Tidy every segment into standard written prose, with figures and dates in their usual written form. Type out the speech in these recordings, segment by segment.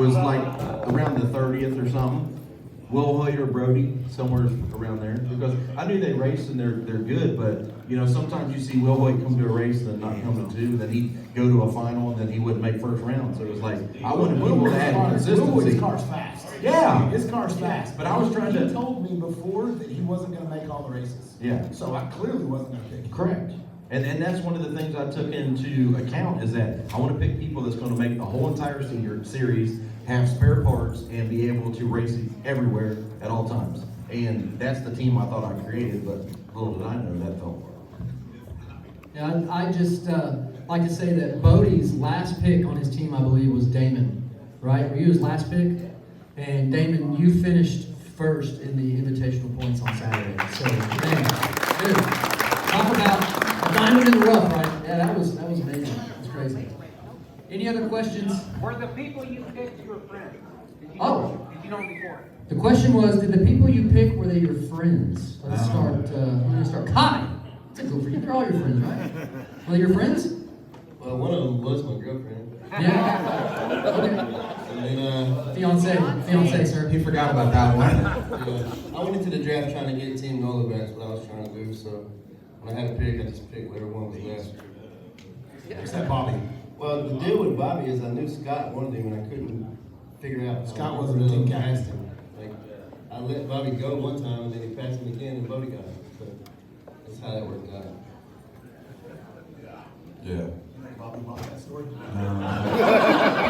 was like around the 30th or something. Will Hoyt or Brody, somewhere around there. Because I knew they raced and they're good, but you know, sometimes you see Will Hoyt come to a race and then not come to two, and then he'd go to a final and then he wouldn't make first round. So it was like, I wanted people to add consistency. Will Hoyt's car's fast. Yeah. His car's fast. But I was trying to... He told me before that he wasn't going to make all the races. Yeah. So I clearly wasn't going to pick him. Correct. And that's one of the things I took into account is that I want to pick people that's going to make the whole entire series, have spare parts, and be able to race it everywhere at all times. And that's the team I thought I created, but little did I know that fell apart. Yeah, I just like to say that Bodie's last pick on his team, I believe, was Damon, right? Were you his last pick? And Damon, you finished first in the invitational points on Saturday. So, man, dude, talk about a diamond in the rough, right? Yeah, that was amazing. It was crazy. Any other questions? Were the people you picked your friends? Did you know them before? The question was, did the people you pick, were they your friends? Let's start. Kai! That's a good for you. They're all your friends, right? Were they your friends? Well, one of them was my girlfriend. Yeah. Okay. And then, Fiance, sir. He forgot about that one. yeah, I went into the draft trying to get Team Nolabacks, what I was trying to do. So when I had to pick, I just picked whatever one was left. Except Bobby. Well, the deal with Bobby is I knew Scott wanted him, and I couldn't figure out. Scott wasn't a team captain. Like, I let Bobby go one time, and then he passed him again, and Bobby got him. So that's how that worked out. Yeah. Bobby that story.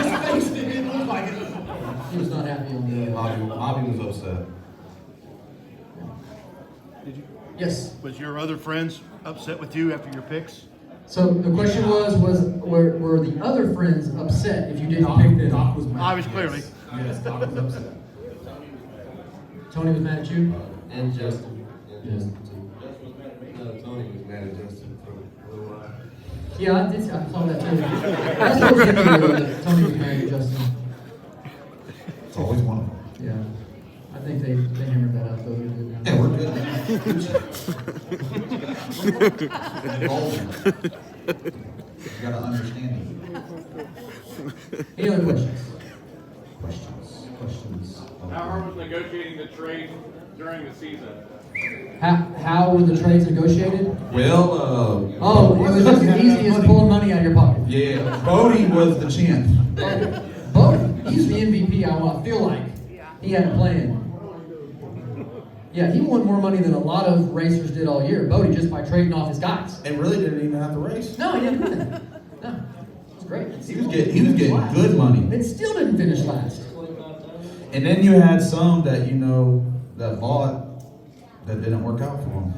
His face didn't look like it. He was not happy on the... Bobby was upset. Yes. Was your other friends upset with you after your picks? So the question were the other friends upset if you didn't pick them? Doc was mad. Obviously, clearly. Yes, Doc was upset. Tony was mad at you? And Justin. Yes. No, Tony was mad at Justin for a little while. Yeah, I saw that too. That's what was that Tony was mad at Justin. It's always one of them. Yeah. I think they hammered that out though. Yeah, we're good. You gotta understand it. Any other questions? How hard was negotiating the trade during the season? How were the trades negotiated? Well, it was just as easy as pulling money out of your pocket. yeah, Bodie was the champ. Bodie, he's the MVP. I feel like he had a plan. Yeah, he won more money than a lot of racers did all year. Bodie, just by trading off his guys. And really didn't even have to race. No, he didn't do that. No, it was great. He was getting good money. It still didn't finish last. And then you had some that that bought that didn't work out for him.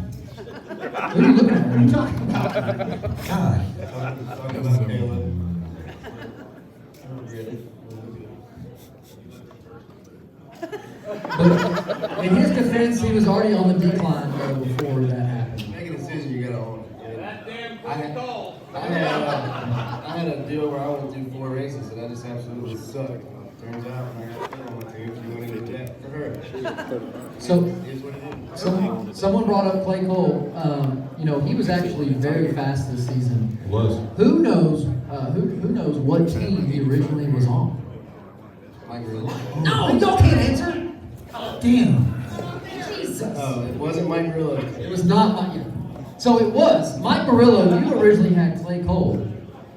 What are you looking at? What are you talking about? God. Talking about Caleb. But in his defense, he was already on the decline before that happened. Make a decision, you gotta own it. That damn I had a deal where I would do 4 races, and I just absolutely sucked. Turns out, I got to on the team. If you want to do that for her, So, it is what it is. someone brought up Clay Cole. He was actually very fast this season. It was. Who knows? Who knows what team he originally was on? Mike Rillo. No, y'all can't answer. Damn. Jesus. Oh, it wasn't Mike Rillo. It was not Mike. So it was Mike Murillo. You originally had Clay Cole,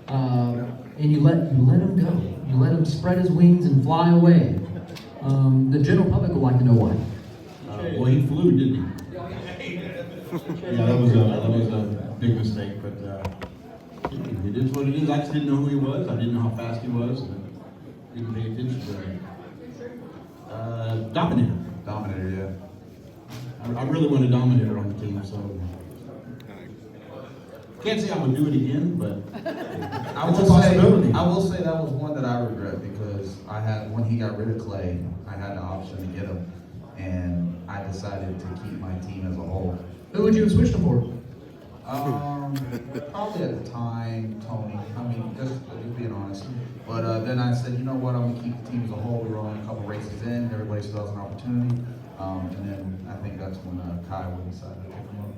and you let him go. You let him spread his wings and fly away. The general public would like to know why. Well, he flew, didn't he? Yeah, that was a big mistake, but it is what it is. I just didn't know who he was. I didn't know how fast he was. And didn't pay attention to him. Dominator, yeah. I really want a dominator on the team, so can't say I would do it again, but I it's a possibility. will say that was one that I regret because when he got rid of Clay, I had the option to get him, and I decided to keep my team as a whole. Who would you have switched him for? Probably at the time, Tony. I mean, just being honest. But then I said, you know what? I'm gonna keep the team as a whole. We were only a couple races in. Everybody still has an opportunity. And then I think that's when Kai would decide to pick him up.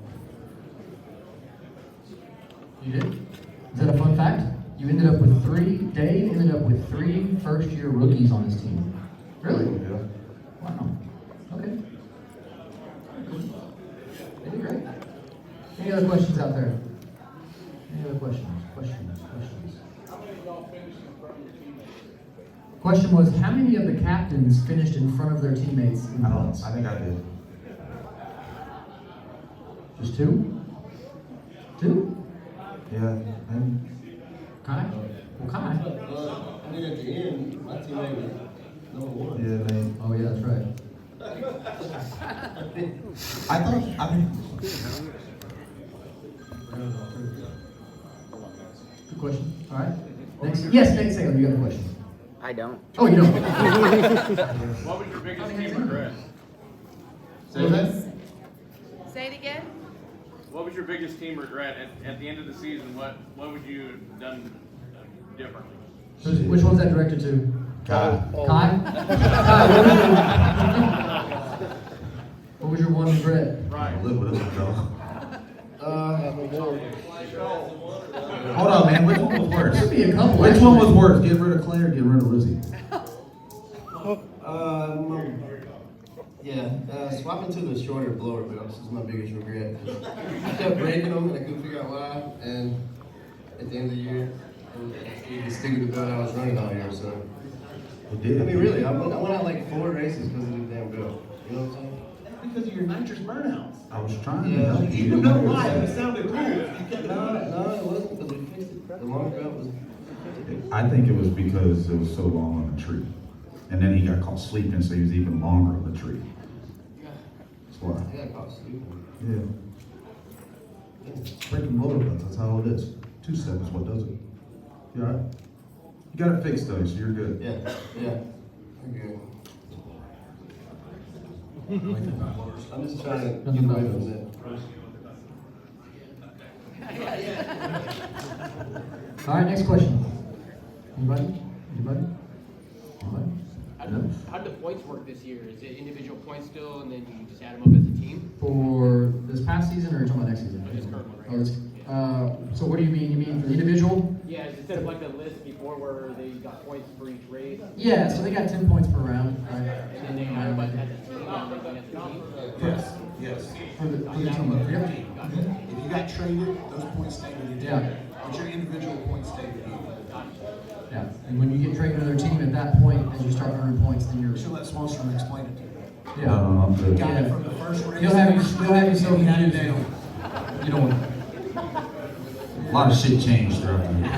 You did? Is that a fun fact? You ended up with Dave ended up with 3 first-year rookies on his team. Really? Yeah. Wow. Okay. Cool. They did great. Any other questions out there? Any other questions? Question was, how many of the captains finished in front of their teammates in points? I think I did. Just 2? 2? Yeah. Kai? Well, Kai. I think at the end, my teammate was number 1. Yeah, they. Oh, yeah, that's right. Good question. All right. Next. Yes, next Sailor, you got a question. I don't. Oh, you don't. What was your biggest team regret? Say that? Say it again? What was your biggest team regret at the end of the season? What would you have done differently? Which one's that directed to? Kai. Kai? Kai, what was your one regret? Right. Live with us, though. Hold on, man. Which one was worse? Could be a couple. Which one was worse? Get rid of Clay or get rid of Lizzie? Swapping to the shorter blower belts is my biggest regret. I kept breaking them and I couldn't figure out why. And at the end of the year, I was sticking with the belt I was running all year. So It did. I mean, really, I went out like 4 races because of the damn belt. You know what I'm saying? Because of your nitrous burnouts. I was trying to Yeah. help you. You know why, but it sounded cool. No, it wasn't because we fixed it. The longer belt was. I think it was because it was so long on the tree. And then he got caught sleeping, so he was even longer on the tree. That's why. I got caught sleeping. Yeah. Breaking motor belts, that's how it is. 2-step is what does it. You alright? You got it fixed though, so you're good. Yeah. I'm good. I'm just trying to get away from that. All right, next question. Anybody? How do the points work this year? Is it individual points still, and then you just add them up as a team? For this past season, or are you talking about next season? This current one right Oh, this, so what do you mean? You mean for the individual? Yeah, instead of like the list before where they got points for each race, Yeah, so they got 10 points per round, right? and then they add them up as a team, and they as a team? Yes. For the team. Yep. If you got traded, those points stay with you. Yeah. But your individual points stay with you. Yeah, and when you get traded to another team at that point, as you start earning points, then you're. So let Swanstrom explain it to you. Yeah. I'm good. Got Yeah. it from the first race. He'll have you so Got it confused. down. You don't want. A lot of shit changed throughout the year.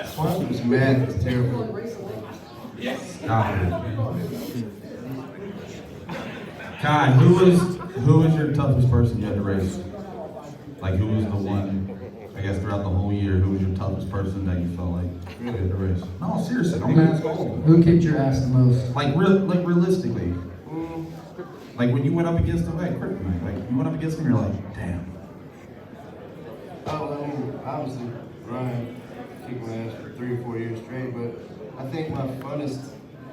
Swanson mad. It's terrible. Kai, who was your toughest person you had to race? Like, who was the one, I guess, throughout the whole year, who was your toughest person that you felt like you had to race? No, seriously, don't ask all of them. Who kicked your ass the most? Like realistically. Like, when you went up against him, like, you went up against him, you're like, damn. Oh, I mean, obviously, Ryan kicked my ass for 3 or 4 years straight, but I think my funnest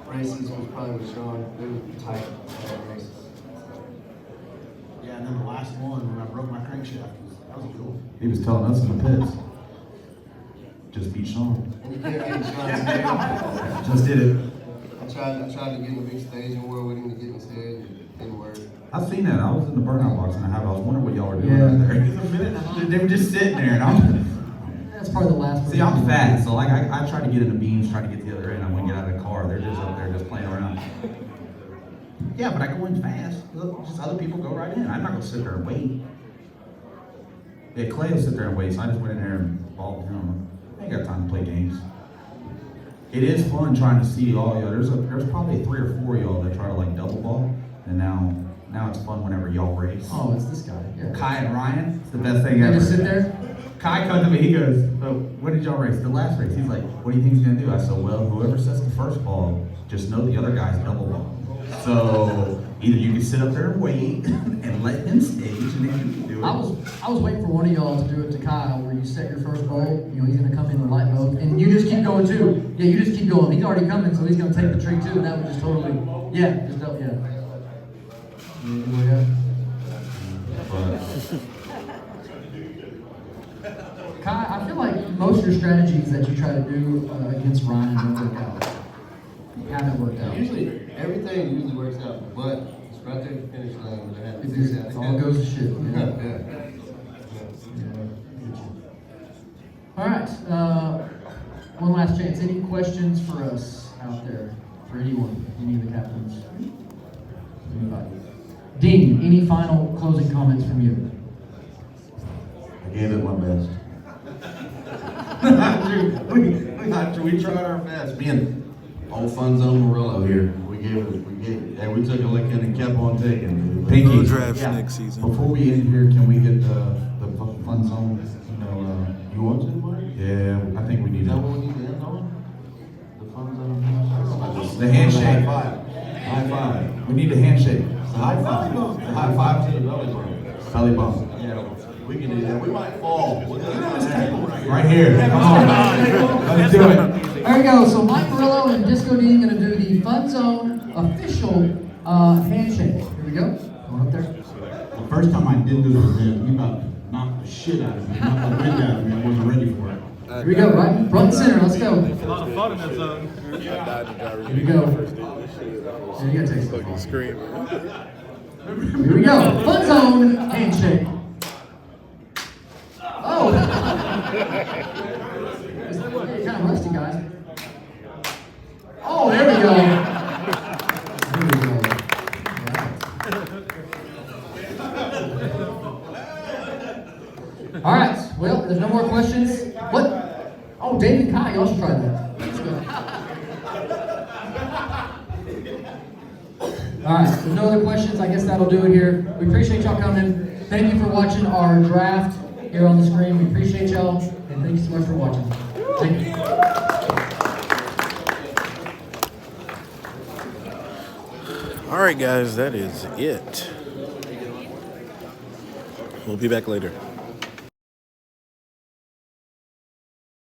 races was probably with Sean. They were tight races. Yeah, and then the last one, when I broke my crankshaft, that was a good one. He was telling us in the pits. Just beat Sean. And you can't get Sean's head. Just did it. I tried to get in the big stage and war with him to get in his head, and it didn't work. I've seen that. I was in the burnout box and I was wondering what y'all were doing Yeah. out there. They were just sitting there and I'm. That's probably the last. See, I'm fat, so like I try to get in the beams, try to get to the other end. I wouldn't get out of the car. They're just up there just playing around. Yeah, but I go in fast. Look, just other people go right in. I'm not gonna sit there and wait. Yeah, Clay will sit there and wait, so I just went in there and balled with him. I ain't got time to play games. It is fun trying to see all y'all. There's probably 3 or 4 of y'all that try to like double ball, and now it's fun whenever y'all race. Oh, it's this guy. Yeah. Kai and Ryan, it's the best thing They ever. just sit there. Kai comes to me, he goes, "Oh, what did y'all race? The last race." He's like, "What do you think he's gonna do?" I said, "Well, whoever sets the first ball, just know the other guy's double ball. So either you can sit up there and wait and let him stage, and then you can do it." I was waiting for one of y'all to do it to Kyle, where you set your first goal. You know, he's gonna come in light mode, and you just keep going too. Yeah, you just keep going. He's already coming, so he's gonna take the tree too, and that would just totally. Yeah, just double. Yeah. Yeah. But Kai, I feel like most of your strategies that you try to do against Ryan don't work out. Haven't worked out. Usually, everything usually works out, but it's right there at the finish line. But I have to fix It that. all goes to shit. Yeah. All right. One last chance. Any questions for us out there? For anyone? Any of the captains? Anybody? Dean, any final closing comments from you? I gave it my best. we tried our best. Being old Fun Zone Morello here, we took a licking and kept on taking. Pinky. No drafts next season. Before we end here, can we get the Fun Zone? You want to, Mark? Yeah, I think we need Is that it. what we need to end on? The Fun Zone? The handshake. High five. High five. We need a handshake. The high five. The high five to the belly bump. Belly bump. Yeah, we can do that. We might fall. Right here. Come on. Let's do it. There we go. So Mike Murillo and Disco Dean going to do the Fun Zone official handshake. Here we go. Going up there. The first time I did this with him, he about knocked the shit out of me, knocked the wind out of me. I wasn't ready for it. Here we go. Right front and center. Let's go. A lot of fun in that zone. Here we go. Yeah, you gotta take some. Scream. Here we go. Fun Zone handshake. Oh. Hey, kind of rusty, guys. Oh, there we go. There we go. All right. Well, there's no more questions. What? Oh, Dave and Kai, y'all should try that. Let's go. All right. There's no other questions. I guess that'll do it here. We appreciate y'all coming. Thank you for watching our draft here on the screen. We appreciate y'all, and thank you so much for watching. Thank you. All right, guys, that is it. We'll be back later.